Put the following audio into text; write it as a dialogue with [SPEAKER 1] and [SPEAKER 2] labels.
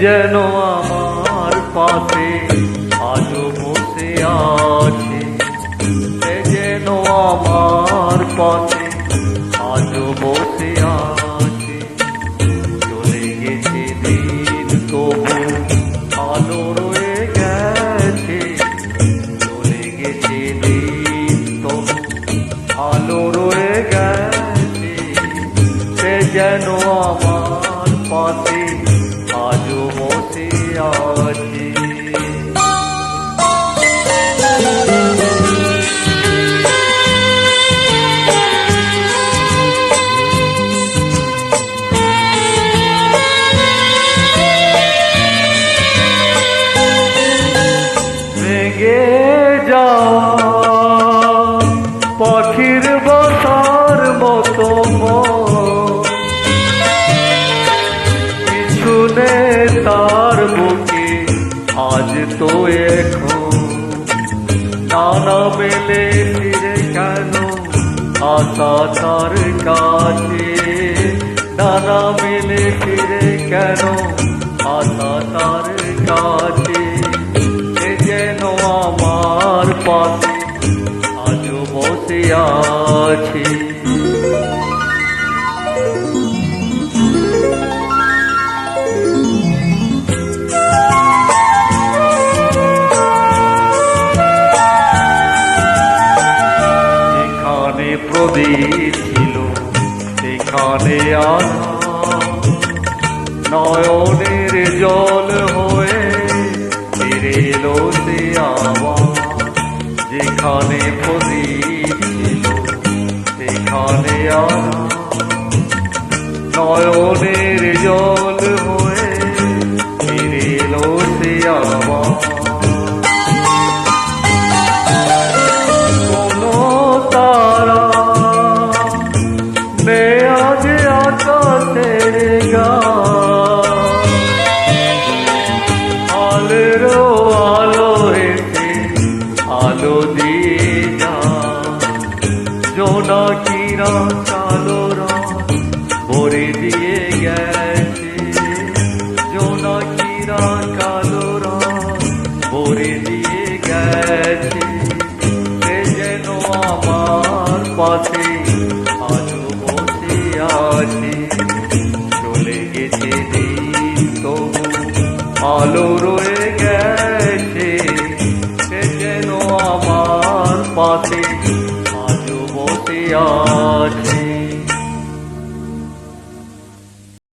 [SPEAKER 1] যেন আমার পাশে আজও বসে আছে, সে যেন আমার পাশে আজও বসে আছে। চলে গেছে দিন তবু আলো রয়ে গেছে, চলে গেছে দিন তবু আলো রয়ে গেছে। সে যেন আমার পাশে আজও বসে আছে। ভেঙে যাওয়া পাখির বাসার মতো কিছু নেই তার বুকে আজ তো এখন। নানা মেলে ফিরে কেন আশা তার কাছে, নানা মেলে ফিরে কেন আশা তার কাছে। সে যেন আমার পাশে আজও বসে আছে। যেখানে প্রদীপ ছিল সেখানে আধার, নয়নের জল হয়ে ফিরে এলো সে আবার। যেখানে প্রদীপ ছিল সেখানে আধার, নয়নের জল হয়ে ফিরে এলো সে আবার। কোনো তারা নেই আজ আকাশের গান, আলোর আলো এসে আলো দিয়ে যায়। জোনাকিরা কালো রং ভরে দিয়ে গেছে, জোনাকিরা কালো রং ভরে দিয়ে গেছে। সে যেন আমার পাশে আজও বসে আছে। চলে গেছে দিন তবু আলো রয়ে গেছে, সে যেন আমার পাশে আজও বসে আছে।